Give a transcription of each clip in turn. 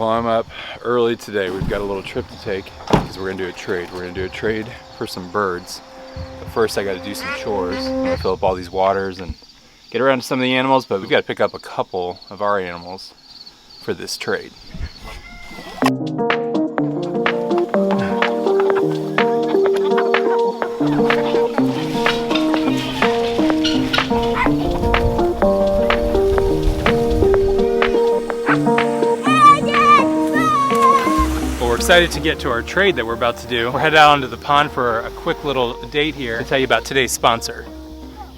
Well, I'm up early today. We've got a little trip to take because we're gonna do a trade. We're gonna do a trade for some birds. But first I gotta do some chores. I'm gonna fill up all these waters and get around to some of the animals, but we've gotta pick up a couple of our animals for this trade. Excited to get to our trade that we're about to do. We're headed out onto the pond for a quick little date here to tell you about today's sponsor,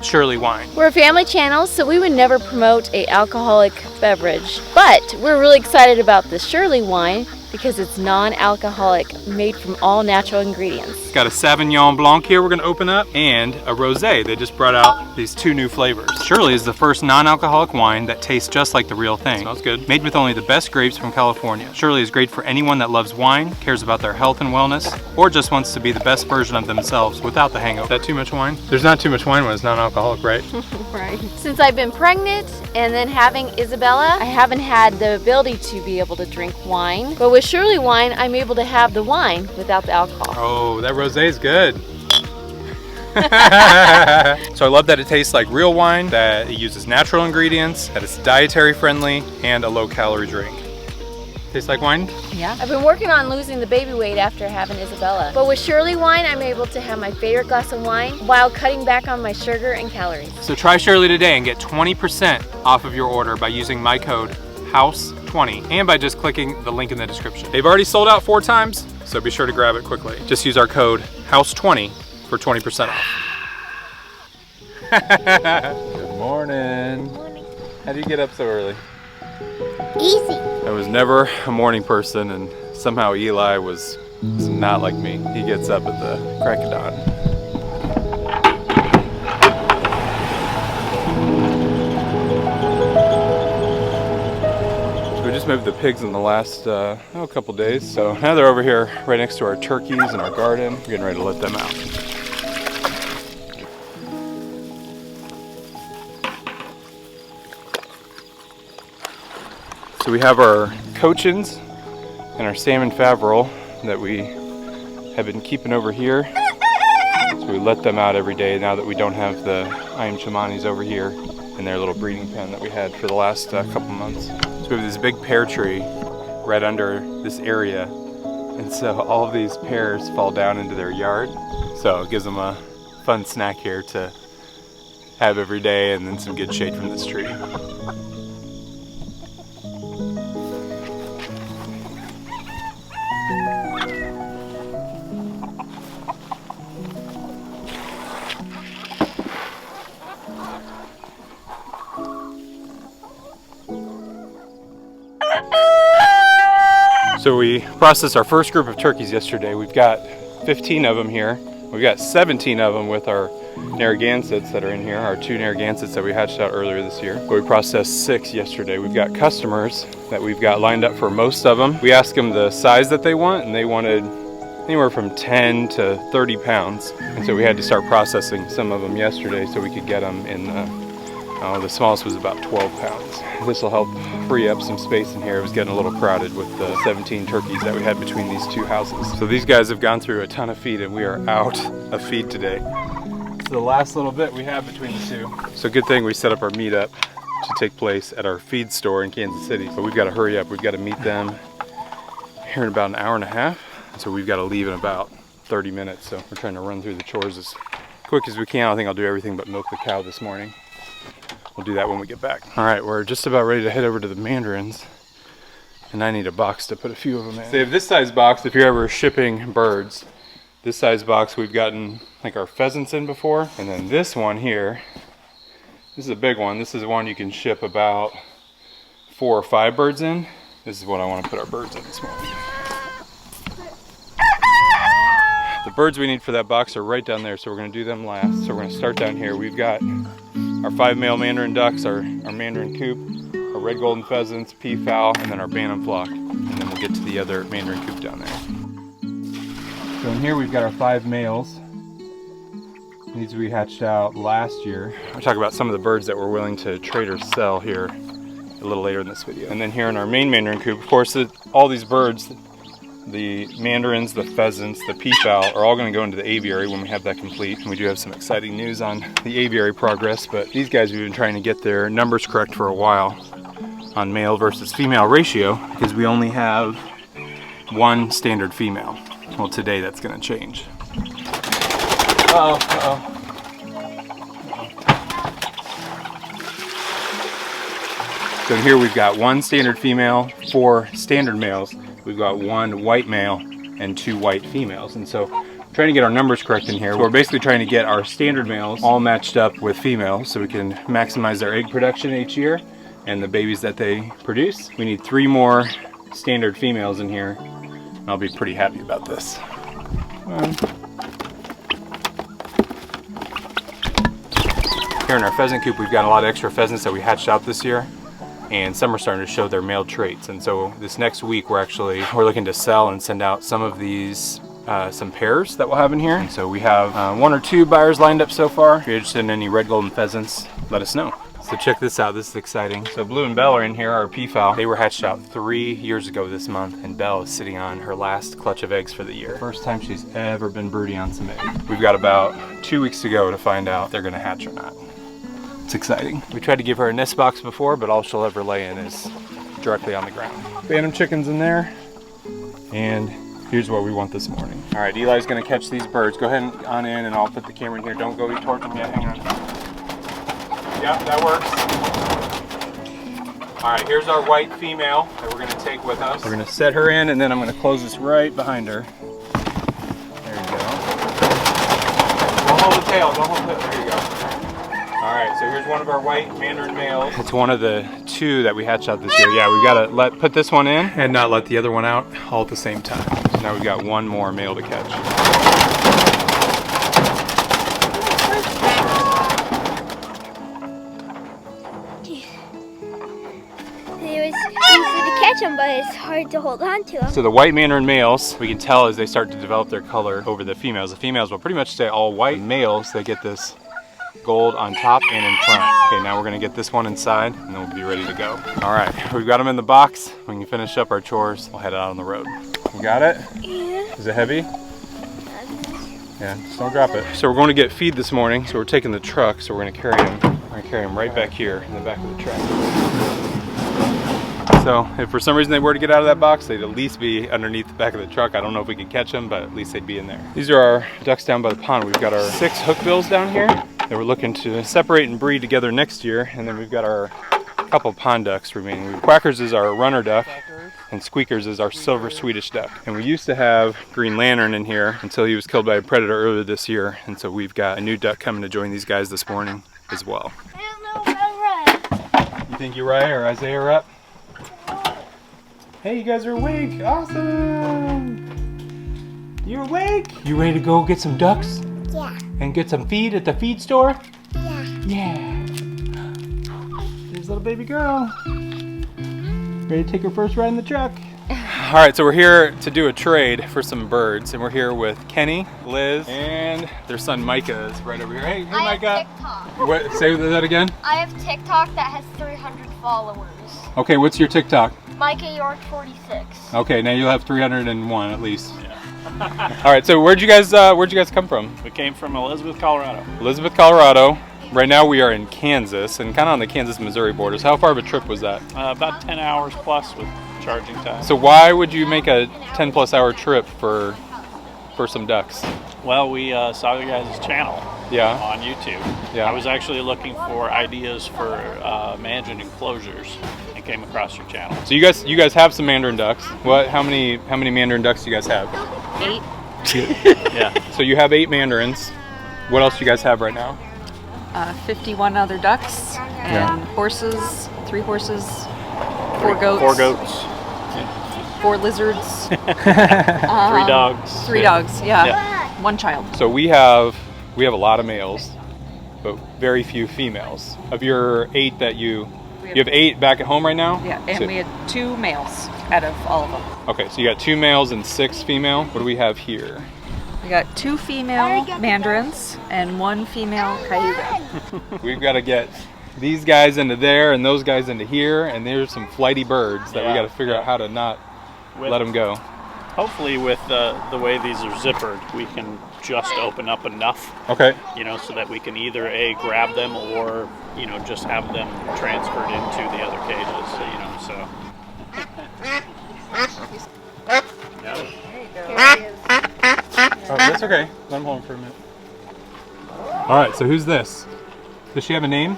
Shirley Wine. We're a family channel, so we would never promote an alcoholic beverage, but we're really excited about the Shirley Wine because it's non-alcoholic, made from all natural ingredients. It's got a Sauvignon Blanc here we're gonna open up and a Rosé. They just brought out these two new flavors. Shirley is the first non-alcoholic wine that tastes just like the real thing. Smells good. Made with only the best grapes from California. Shirley is great for anyone that loves wine, cares about their health and wellness, or just wants to be the best version of themselves without the hangover. Is that too much wine? There's not too much wine when it's non-alcoholic, right? Right. Since I've been pregnant and then having Isabella, I haven't had the ability to be able to drink wine. But with Shirley Wine, I'm able to have the wine without the alcohol. Oh, that rosé is good. So I love that it tastes like real wine, that it uses natural ingredients, that it's dietary friendly, and a low calorie drink. Tastes like wine? Yeah. I've been working on losing the baby weight after having Isabella. But with Shirley Wine, I'm able to have my favorite glass of wine while cutting back on my sugar and calories. So try Shirley today and get 20% off of your order by using my code HOUSE20 and by just clicking the link in the description. They've already sold out 4 times, so be sure to grab it quickly. Just use our code HOUSE20 for 20% off. Good morning. How do you get up so early? Easy. I was never a morning person, and somehow Eli was not like me. He gets up at the crack of dawn. We just moved the pigs in the last couple days, so now they're over here right next to our turkeys in our garden. We're getting ready to let them out. So we have our cochins and our salmon favre that we have been keeping over here. So we let them out every day now that we don't have the Ayam Chamanis over here in their little breeding pen that we had for the last couple months. So we have this big pear tree right under this area, and so all of these pears fall down into their yard. So it gives them a fun snack here to have every day, and then some good shade from this tree. So we processed our first group of turkeys yesterday. We've got 15 of them here. We've got 17 of them with our Narragansetts that are in here, our 2 Narragansetts that we hatched out earlier this year. But we processed 6 yesterday. We've got customers that we've got lined up for most of them. We asked them the size that they want, and they wanted anywhere from 10 to 30 pounds. And so we had to start processing some of them yesterday so we could get them in the smallest was about 12 pounds. This will help free up some space in here. It was getting a little crowded with the 17 turkeys that we had between these 2 houses. So these guys have gone through a ton of feed, and we are out of feed today. It's the last little bit we have between the 2. So good thing we set up our meetup to take place at our feed store in Kansas City. But we've got to hurry up. We've got to meet them here in about an hour and a half. So we've got to leave in about 30 minutes. So we're trying to run through the chores as quick as we can. I think I'll do everything but milk the cow this morning. We'll do that when we get back. All right, we're just about ready to head over to the mandarins, and I need a box to put a few of them in. So they have this size box if you're ever shipping birds. This size box we've gotten like our pheasants in before, and then this one here, this is a big one. This is one you can ship about 4 or 5 birds in. This is what I want to put our birds in this morning. The birds we need for that box are right down there, so we're going to do them last. So we're going to start down here. We've got our 5 male mandarin ducks, our mandarin coop, our red golden pheasants, peafowl, and then our bantam flock. And then we'll get to the other mandarin coop down there. So in here we've got our 5 males. These we hatched out last year. I'll talk about some of the birds that we're willing to trade or sell here a little later in this video. And then here in our main mandarin coop, of course, all these birds, the mandarins, the pheasants, the peafowl are all going to go into the aviary when we have that complete. And we do have some exciting news on the aviary progress, but these guys, we've been trying to get their numbers correct for a while on male versus female ratio, because we only have one standard female. Well, today that's going to change. So here we've got one standard female, 4 standard males. We've got 1 white male and 2 white females. And so trying to get our numbers correct in here. So we're basically trying to get our standard males all matched up with females so we can maximize their egg production each year and the babies that they produce. We need 3 more standard females in here. And I'll be pretty happy about this. Here in our pheasant coop, we've got a lot of extra pheasants that we hatched out this year, and some are starting to show their male traits. And so this next week, we're looking to sell and send out some of these, some pairs that we'll have in here. And so we have 1 or 2 buyers lined up so far. If you're interested in any red golden pheasants, let us know. So check this out, this is exciting. So Blue and Belle are in here, our peafowl. They were hatched out 3 years ago this month, and Belle is sitting on her last clutch of eggs for the year. First time she's ever been brooding on some eggs. We've got about 2 weeks to go to find out if they're gonna hatch or not. It's exciting. We tried to give her a nest box before, but all she'll ever lay in is directly on the ground. Phantom chickens in there, and here's what we want this morning. All right, Eli's gonna catch these birds. Go ahead and on in, and I'll put the camera in here. Don't go towards them yet, hang on. Yep, that works. All right, here's our white female that we're gonna take with us. We're gonna set her in, and then I'm gonna close this right behind her. There you go. Don't hold the tail, don't hold the tail, there you go. All right, so here's one of our white mandarin males. It's one of the 2 that we hatched out this year. Yeah, we gotta put this one in and not let the other one out all at the same time. So now we've got 1 more male to catch. It was easy to catch them, but it's hard to hold on to them. So the white mandarin males, we can tell as they start to develop their color over the females. The females will pretty much stay all white. Males, they get this gold on top and in front. Okay, now we're gonna get this one inside and then we'll be ready to go. All right, we've got them in the box. We can finish up our chores. We'll head out on the road. You got it? Yeah. Is it heavy? Yeah, just don't drop it. So we're going to get feed this morning. So we're taking the truck, so we're gonna carry them. We're gonna carry them right back here in the back of the truck. So if for some reason they were to get out of that box, they'd at least be underneath the back of the truck. I don't know if we could catch them, but at least they'd be in there. These are our ducks down by the pond. We've got our 6 hookbills down here that we're looking to separate and breed together next year. And then we've got our couple pond ducks remaining. Quackers is our runner duck, and Squeakers is our silver Swedish duck. And we used to have Green Lantern in here until he was killed by a predator earlier this year. And so we've got a new duck coming to join these guys this morning as well. I don't know if I'm right. You think Uriah or Isaiah are up? Hey, you guys are awake. Awesome. You awake? You ready to go get some ducks? Yeah. And get some feed at the feed store? Yeah. Yeah. There's little baby girl. Ready to take her first ride in the truck? All right, so we're here to do a trade for some birds, and we're here with Kenny, Liz, and their son Micah is right over here. Hey, Micah. What? Say that again. I have TikTok that has 300 followers. Okay, what's your TikTok? Micah York 46. Okay, now you'll have 301 at least. Yeah. All right, so where'd you guys come from? We came from Elizabeth, Colorado. Elizabeth, Colorado. Right now we are in Kansas, and kind of on the Kansas-Missouri borders. How far of a trip was that? About 10 hours plus with charging time. So why would you make a 10+ hour trip for some ducks? Well, we saw you guys' channel on YouTube. Yeah. I was actually looking for ideas for managing enclosures and came across your channel. So you guys have some mandarin ducks. How many mandarin ducks do you guys have? 8. Yeah. So you have 8 mandarins. What else do you guys have right now? 51 other ducks and horses, 3 horses, 4 goats. 4 goats. 4 lizards. 3 dogs. 3 dogs, yeah. 1 child. So we have a lot of males, but very few females. Of your 8 that you have 8 back at home right now? Yeah, and So- we had 2 males out of all of them. Okay, so you got 2 males and 6 female. What do we have here? We got 2 female mandarins and 1 female cayuga. We've got to get these guys into there and those guys into here, and there's some flighty birds that we got to figure out how to not let them go. Hopefully with the way these are zippered, we can just open up enough, Okay. you know, so that we can either grab them or, you know, just have them transferred into the other cages, you know, so. Oh, that's okay. Let him hold him for a minute. All right, so who's this? Does she have a name?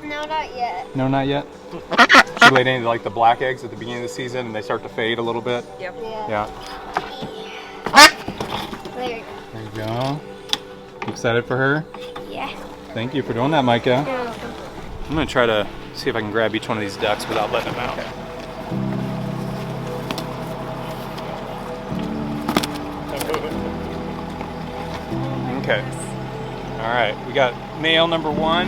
No, not yet. No, not yet. She laid any like the black eggs at the beginning of the season, and they start to fade a little bit. Yep. Yeah. There you go. There you go. You excited for her? Yeah. Thank you for doing that, Micah. You're welcome. I'm gonna try to see if I can grab each one of these ducks without letting them out. Okay. All right, we got male number 1.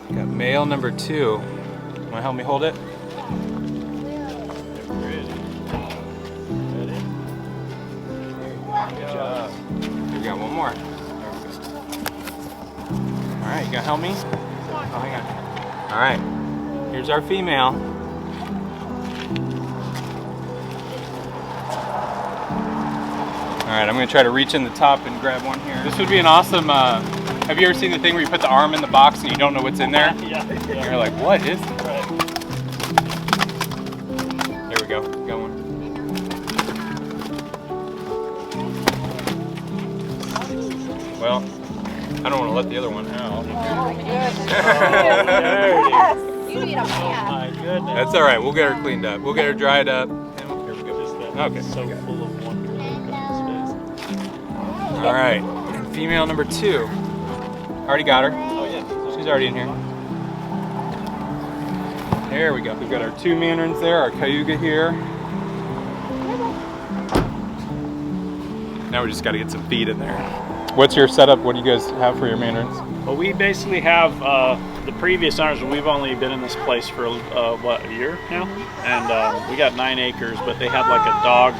We got male number 2. Wanna help me hold it? Good job. We got one more. All right, you gonna help me? Oh, hang on. All right, here's our female. All right, I'm gonna try to reach in the top and grab one here. This would be an awesome, have you ever seen the thing where you put the arm in the box and you don't know what's in there? Yeah. You're like, what is it? Right. There we go, going. Well, I don't want to let the other one out. You need a Oh man. my goodness. That's all right, we'll get her cleaned up. We'll get her dried up. And here we go. Okay. So full of wonder. Look at his face. All right, and female number 2. Already got her. Oh yeah. She's already in here. There we go. We've got our 2 mandarins there, our cayuga here. Now we just got to get some feed in there. What's your setup? What do you guys have for your mandarins? Well, we basically have the previous owners. We've only been in this place for what, a year now, and we got 9 acres. But they had like a dog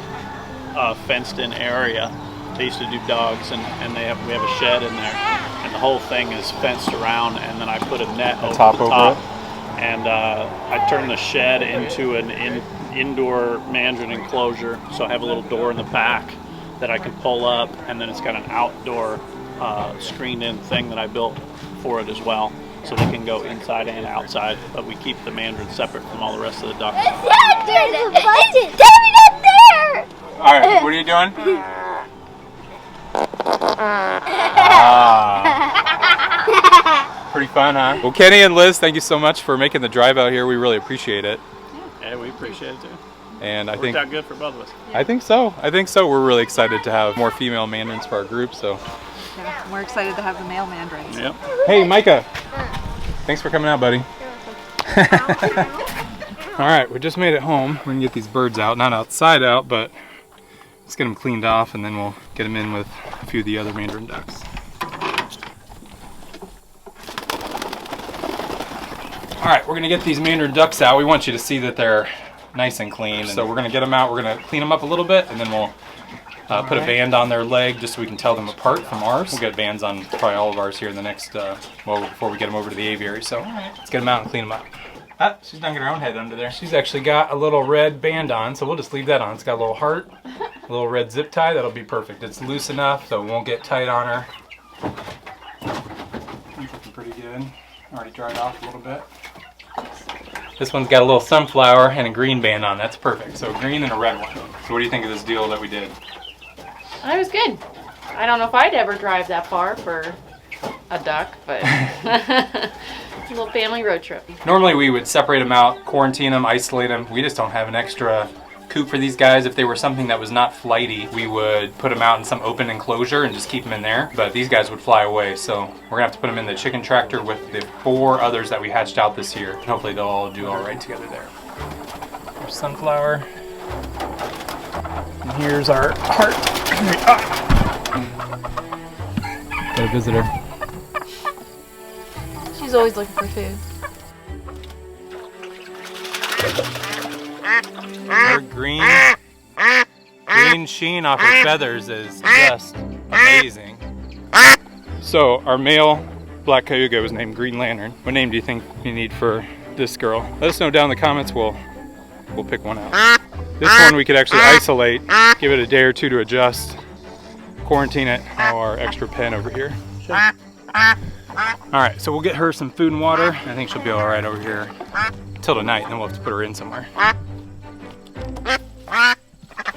fenced-in area. They used to do dogs, and we have a shed in there, and the whole thing is fenced around. And then I put a net over the top, and I turned the shed into an indoor mandarin enclosure. So I have a little door in the back that I can pull up, and then it's got an outdoor screened-in thing that I built for it as well, so they can go inside and outside. But we keep the mandarins separate from all the rest of the ducks. There's a button. David, up there. All right, what are you doing? Pretty fun, huh? Well, Kenny and Liz, thank you so much for making the drive out here. We really appreciate it. Yeah, we appreciate it too. And I Worked think out good for both of us. I think so. We're really excited to have more female mandarins for our group. So, Yeah, we're excited to have the male mandarins. Yep. hey, Micah, thanks for coming out, buddy. All right, we just made it home. We're gonna get these birds out, not outside out, but let's get them cleaned off, and then we'll get them in with a few of the other mandarin ducks. All right, we're gonna get these mandarin ducks out. We want you to see that they're nice and clean. So we're gonna get them out. We're gonna clean them up a little bit, and then we'll put a band on their leg just so we can tell them apart from ours. We'll get bands on probably all of ours here in the next, before we get them over to the aviary. So let's get them out and clean them up. Ah, she's dunking her own head under there. She's actually got a little red band on, so we'll just leave that on. It's got a little heart, a little red zip tie. That'll be perfect. It's loose enough, so it won't get tight on her. It's looking pretty good. Already dried off a little bit. This one's got a little sunflower and a green band on. That's perfect. So a green and a red one. So what do you think of this deal that we did? It was good. I don't know if I'd ever drive that far for a duck, but a little family road trip. Normally we would separate them out, quarantine them, isolate them. We just don't have an extra coop for these guys. If they were something that was not flighty, we would put them out in some open enclosure and just keep them in there. But these guys would fly away, so we're gonna have to put them in the chicken tractor with the 4 others that we hatched out this year. Hopefully they'll all do all right together there. There's sunflower. And here's our heart. Got a visitor. She's always looking for food. Her green sheen off her feathers is just amazing. So our male black cayuga was named Green Lantern. What name do you think you need for this girl? Let us know down in the comments. We'll pick one out. This one we could actually isolate, give it a day or two to adjust, quarantine it. Our extra pen over here. All right, so we'll get her some food and water. I think she'll be all right over here till tonight, and then we'll have to put her in somewhere.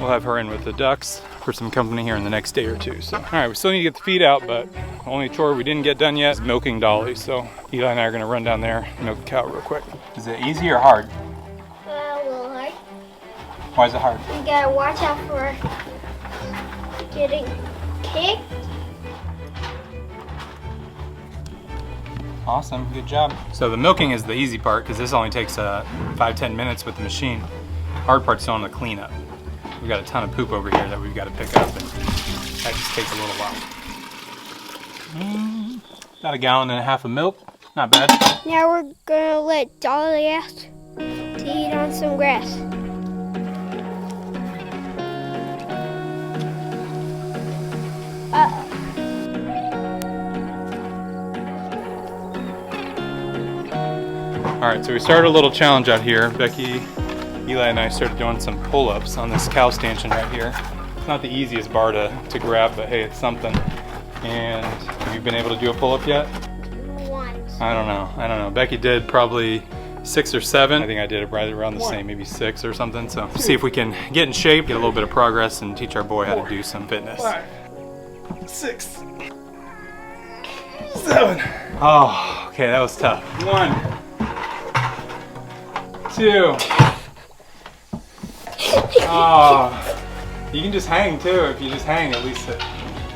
We'll have her in with the ducks for some company here in the next day or two. So, all right, we still need to get the feed out, but the only chore we didn't get done yet is milking Dolly. So Eli and I are gonna run down there and milk the cow real quick. Is it easy or hard? A little hard. Why is it hard? You gotta watch out for getting kicked. Awesome, good job. So the milking is the easy part because this only takes 5-10 minutes with the machine. Hard part's still on the cleanup. We've got a ton of poop over here that we've got to pick up, and that just takes a little while. About 1.5 gallons of milk, not bad. Now we're gonna let Dolly out to eat on some grass. All right, so we started a little challenge out here. Becky, Eli, and I started doing some pull-ups on this cow stanchion right here. It's not the easiest bar to grab, but hey, it's something. And have you been able to do a pull-up yet? Once. I don't know. Becky did probably 6 or 7. I think I did it right around the same, maybe 6 or something. So see if we can get in shape, get a little bit of progress, and teach our boy how to do some fitness. 5, 6, 7. Oh, okay, that was tough. 1, 2. Oh, you can just hang too. If you just hang, at least it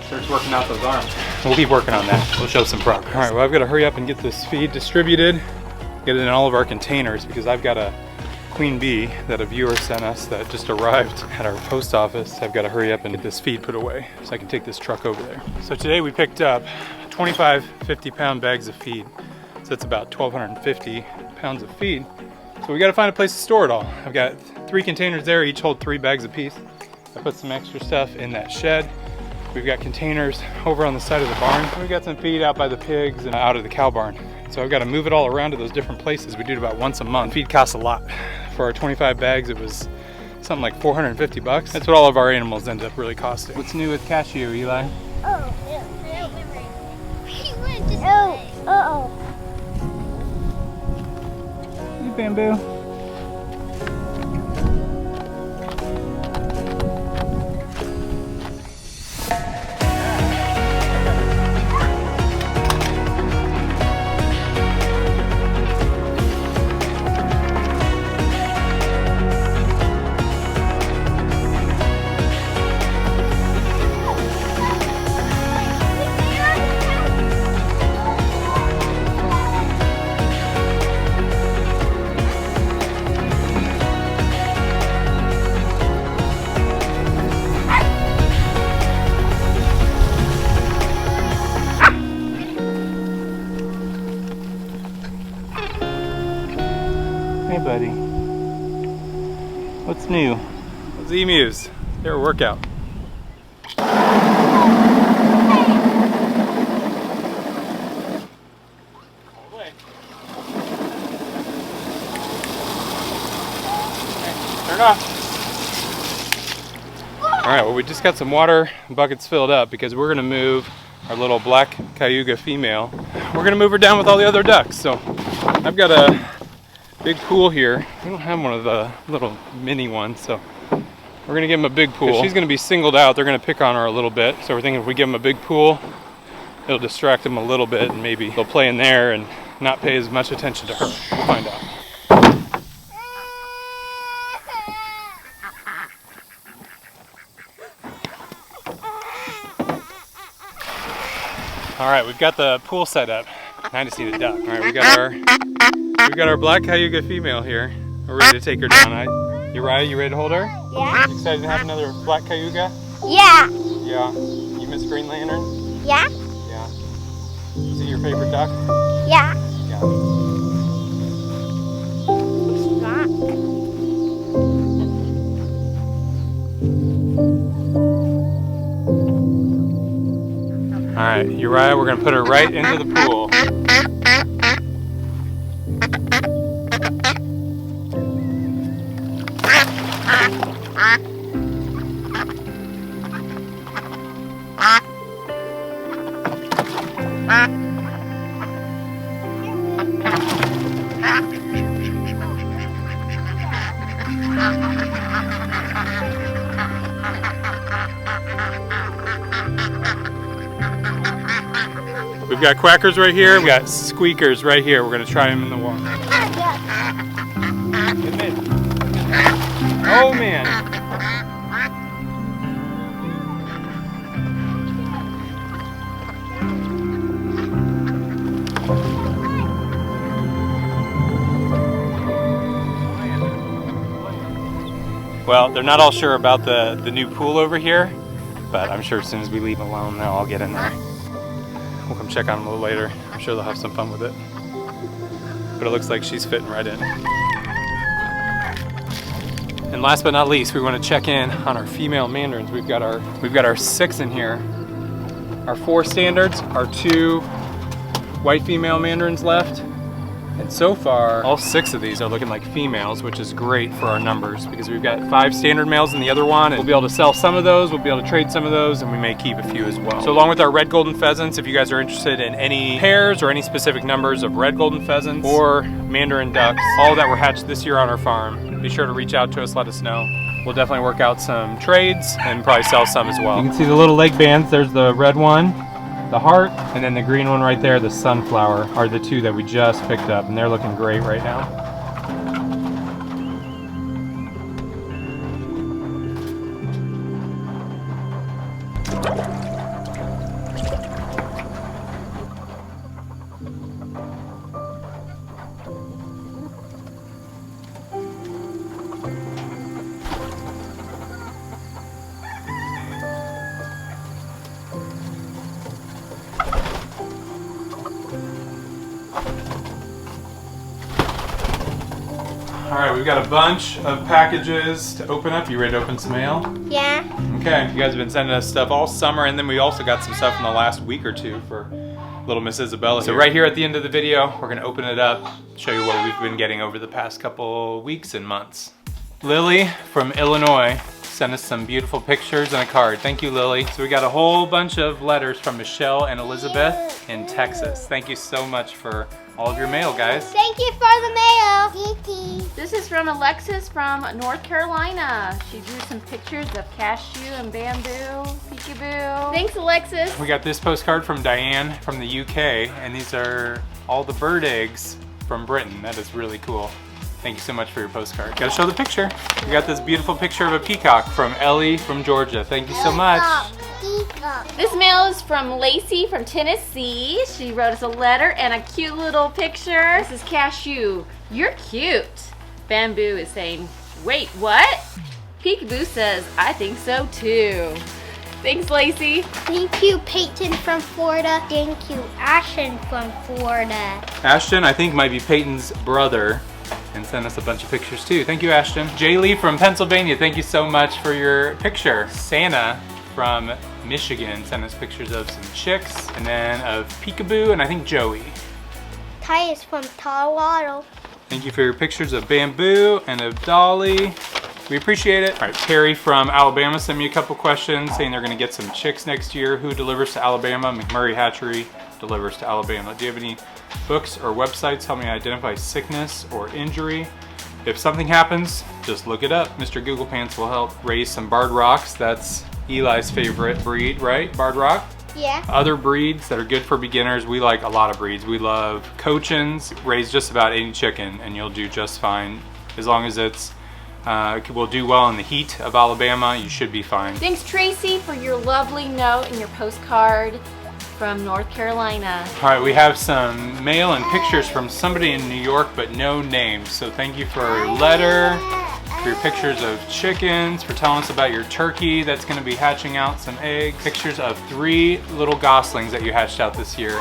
starts working out those arms. We'll keep working on that. We'll show some progress. All right, well, I've got to hurry up and get this feed distributed, get it in all of our containers, because I've got a queen bee that a viewer sent us that just arrived at our post office. I've got to hurry up and get this feed put away so I can take this truck over there. So today we picked up 25 50-pound bags of feed. So that's about 1,250 pounds of feed. So we got to find a place to store it all. I've got 3 containers there, each hold 3 bags apiece. I put some extra stuff in that shed. We've got containers over on the side of the barn. We've got some feed out by the pigs and out of the cow barn. So I've got to move it all around to those different places. We do it about once a month. Feed costs a lot. For our 25 bags, it was something like 450 bucks. That's what all of our animals end up really costing. What's new with Cashew, Eli? Oh, he went this way. Uh-oh. Hey, Bamboo. Hey buddy, what's new? Those emus, they're a workout. Turn off. All right, well, we just got some water buckets filled up because we're gonna move our little black cayuga female. We're gonna move her down with all the other ducks. So I've got a big pool here. We don't have one of the little mini ones, so we're gonna give them a big pool. If she's gonna be singled out, they're gonna pick on her a little bit. So we're thinking if we give them a big pool, it'll distract them a little bit, and maybe they'll play in there and not pay as much attention to her. We'll find out. All right, we've got the pool set up. I just need a duck. All right, we got our black cayuga female here. We're ready to take her down. You ready to hold her? Yeah. You excited to have another black cayuga? Yeah. Yeah. You miss Green Lantern? Yeah. Yeah. Is it your favorite duck? Yeah. Yeah. It's not. right, Uriah, we're gonna put her right into the pool. We've got quackers right here, we've got squeakers right here. We're gonna try them in the water. Oh man! Well, they're not all sure about the new pool over here, but I'm sure as soon as we leave alone, they'll all get in there. We'll come check on them a little later. I'm sure they'll have some fun with it. But it looks like she's fitting right in. And last but not least, we want to check in on our female mandarins. We've got our 6 in here. Our 4 standards, our 2 white female mandarins left. And so far, all 6 of these are looking like females, which is great for our numbers because we've got 5 standard males in the other one, and we'll be able to sell some of those, we'll be able to trade some of those, and we may keep a few as well. So along with our red golden pheasants, if you guys are interested in any pairs or any specific numbers of red golden pheasants or mandarin ducks, all that were hatched this year on our farm, be sure to reach out to us, let us know. We'll definitely work out some trades and probably sell some as well. You can see the little leg bands. There's the red one, the heart, and then the green one right there, the sunflower, are the 2 that we just picked up, and they're looking great right now. All right, we've got a bunch of packages to open up. You ready to open some mail? Yeah. Okay, you guys have been sending us stuff all summer, and then we also got some stuff in the last week or 2 for little Miss Isabella. So right here at the end of the video, we're gonna open it up, show you what we've been getting over the past couple weeks and months. Lily from Illinois sent us some beautiful pictures and a card. Thank you, Lily. So we got a whole bunch of letters from Michelle and Elizabeth in Texas. Thank you so much for all of your mail, guys. Thank you for the mail. This is from Alexis from North Carolina. She drew some pictures of cashew and bamboo, peekaboo. Thanks, Alexis. We got this postcard from Diane from the UK, and these are all the bird eggs from Britain. That is really cool. Thank you so much for your postcard. Gotta show the picture. We got this beautiful picture of a peacock from Ellie from Georgia. Thank you so much. This mail is from Lacey from Tennessee. She wrote us a letter and a cute little picture. This is Cashew. You're cute. Bamboo is saying, wait, what? Peekaboo says, I think so too. Thanks, Lacey. Thank you, Peyton from Florida. Thank you, Ashton from Florida. Ashton, I think, might be Peyton's brother, and sent us a bunch of pictures too. Thank you, Ashton. Jaylee from Pennsylvania, thank you so much for your picture. Santa from Michigan sent us pictures of some chicks, and then of Peekaboo, and I think Joey. Ty is from Colorado. Thank you for your pictures of Bamboo and of Dolly. We appreciate it. All right, Terry from Alabama sent me a couple questions saying they're gonna get some chicks next year. Who delivers to Alabama? McMurray Hatchery delivers to Alabama. Do you have any books or websites help me identify sickness or injury? If something happens, just look it up. Mr. Google Pants will help. Raise some barred rocks. That's Eli's favorite breed, right? Barred rock? Yeah. Other breeds that are good for beginners, we like a lot of breeds. We love Cochins. Raise just about any chicken and you'll do just fine. As long as it's will do well in the heat of Alabama, you should be fine. Thanks, Tracy, for your lovely note and your postcard from North Carolina. All right, we have some mail and pictures from somebody in New York, but no names. So thank you for your letter, for your pictures of chickens, for telling us about your turkey that's gonna be hatching out some eggs. Pictures of 3 little goslings that you hatched out this year.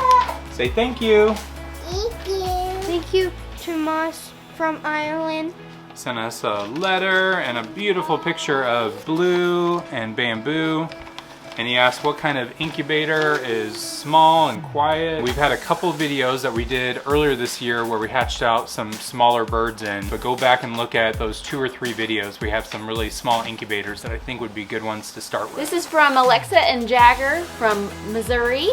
Say thank you. Thank you. Thank you, Tomas from Ireland. Sent us a letter and a beautiful picture of Blue and Bamboo. and he asked what kind of incubator is small and quiet. We've had a couple of videos that we did earlier this year where we hatched out some smaller birds in, but go back and look at those 2 or 3 videos. We have some really small incubators that I think would be good ones to start with. This is from Alexa and Jagger from Missouri,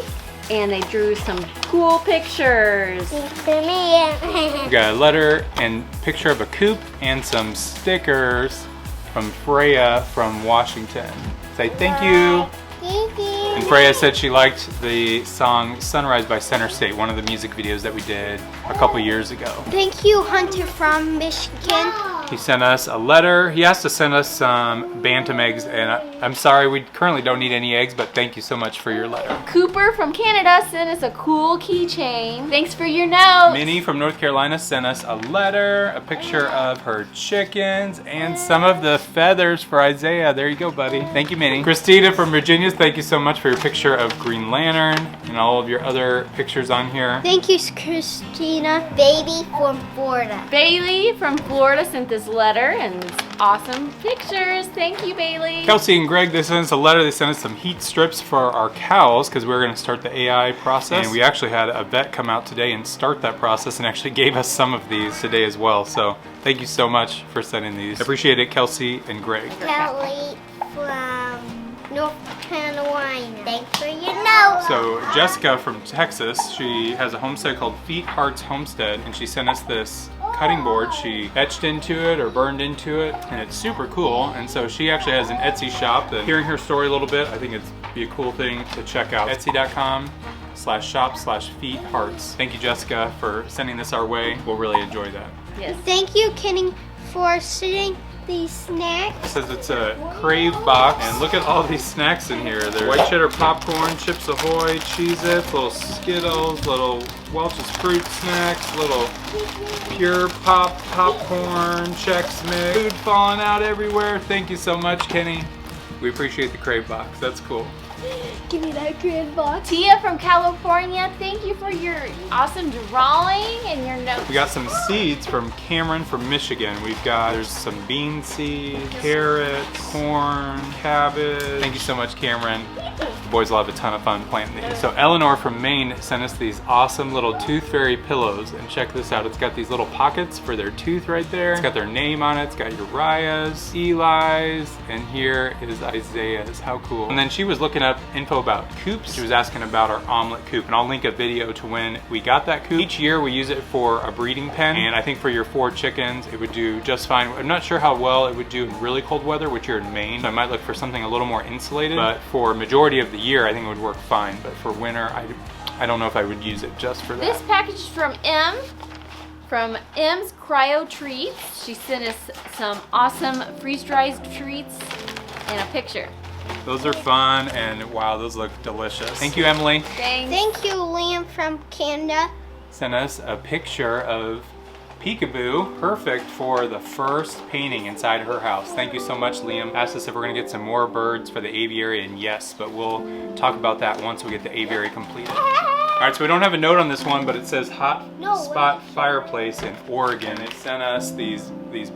and they drew some cool pictures. We got a letter and picture of a coop and some stickers from Freya from Washington. Say thank you. Thank you. And Freya said she liked the song Sunrise by Center State, one of the music videos that we did a couple years ago. Thank you, Hunter from Michigan. He sent us a letter. He asked to send us some bantam eggs, and I'm sorry, we currently don't need any eggs, but thank you so much for your letter. Cooper from Canada sent us a cool keychain. Thanks for your note. Minnie from North Carolina sent us a letter, a picture of her chickens, and some of the feathers for Isaiah. There you go, buddy. Thank you, Minnie. Christina from Virginia, thank you so much for your picture of Green Lantern and all of your other pictures on here. Thank you, Christina. Baby from Florida. Bailey from Florida sent this letter and awesome pictures. Thank you, Bailey. Kelsey and Greg, they sent us a letter. They sent us some heat strips for our cows because we were going to start the AI process. And we actually had a vet come out today and start that process and actually gave us some of these today as well. So thank you so much for sending these. Appreciate it, Kelsey and Greg. Kelly from North Carolina. Thanks for your note. So Jessica from Texas, she has a homestead called Feet Hearts Homestead, and she sent us this cutting board. She etched into it or burned into it, and it's super cool. And so she actually has an Etsy shop. That, hearing her story a little bit, I think it'd be a cool thing to check out. Etsy.com/shop/feethearts. Thank you, Jessica, for sending this our way. We'll really enjoy that. Yes. Thank you, Kenny, for sending these It snacks. says it's a Crave box, and look at all these snacks in here. There's white cheddar popcorn, Chips Ahoy, Cheez-Its, little Skittles, little Welch's fruit snacks, little Pure Pop popcorn, Chex Mix, food falling out everywhere. Thank you so much, Kenny. We appreciate the Crave box. That's cool. Give me that grand box. Tia from California, thank you for your awesome drawing and your notes. We got some seeds from Cameron from Michigan. There's some bean seeds, carrots, corn, cabbage. Thank you so much, Cameron. The boys will have a ton of fun planting these. So Eleanor from Maine sent us these awesome little Tooth Fairy pillows, and check this out. It's got these little pockets for their tooth right there. It's got their name on it. It's got Uriah's, Eli's, and here is Isaiah's. How cool. And then she was looking up info about coops. She was asking about our omelet coop, and I'll link a video to when we got that coop. Each year we use it for a breeding pen, and I think for your 4 chickens it would do just fine. I'm not sure how well it would do in really cold weather, which you're in Maine, so I might look for something a little more insulated, but for majority of the year I think it would work fine. But for winter I don't know if I would use it just for that. This package is from M's Cryo Treats. She sent us some awesome freeze-dried treats and a picture. Those are fun, and wow, those look delicious. Thank you, Emily. Thanks. Thank you, Liam from Canada. Sent us a picture of Peekaboo, perfect for the first painting inside her house. Thank you so much, Liam. Asked us if we're gonna get some more birds for the aviary, and yes, but we'll talk about that once we get the aviary completed. All right, so we don't have a note on this one, but it says Hot Spot Fireplace in Oregon. It sent us these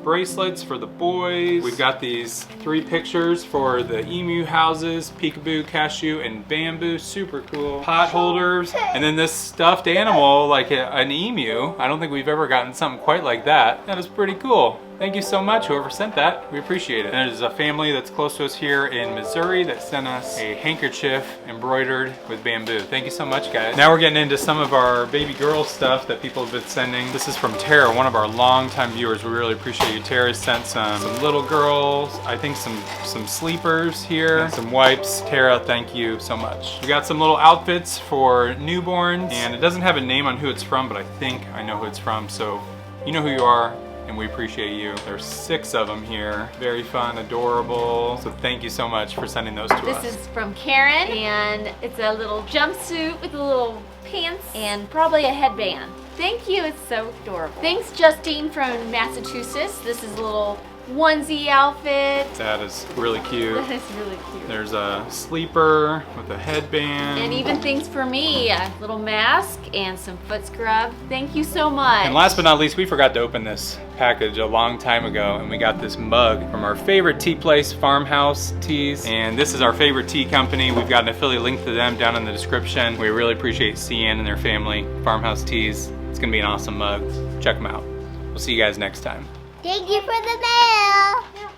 bracelets for the boys. We've got these 3 pictures for the emu houses, Peekaboo, Cashew, and Bamboo. Super cool. Pot holders, and then this stuffed animal like an emu. I don't think we've ever gotten something quite like that. That is pretty cool. Thank you so much, whoever sent that. We appreciate it. And there's a family that's close to us here in Missouri that sent us a handkerchief embroidered with bamboo. Thank you so much, guys. Now we're getting into some of our baby girl stuff that people have been sending. This is from Tara, one of our longtime viewers. We really appreciate you. Tara sent some little girls, I think some sleepers here, and some wipes. Tara, thank you so much. We got some little outfits for newborns, and it doesn't have a name on who it's from, but I think I know who it's from, so you know who you are, and we appreciate you. There's 6 of them here. Very fun, adorable. So thank you so much for sending those to us. This is from Karen, and it's a little jumpsuit with a little pants and probably a headband. Thank you, it's so adorable. Thanks, Justine from Massachusetts. This is a little onesie outfit. That is really cute. That is really cute. There's a sleeper with a headband. And even things for me, a little mask and some foot scrub. Thank you so much. And last but not least, we forgot to open this package a long time ago, and we got this mug from our favorite tea place, Farmhouse Teas. And this is our favorite tea company. We've got an affiliate link to them down in the description. We really appreciate Cian and their family, Farmhouse Teas. It's gonna be an awesome mug. Check them out. We'll see you guys next time. Thank you for the mail.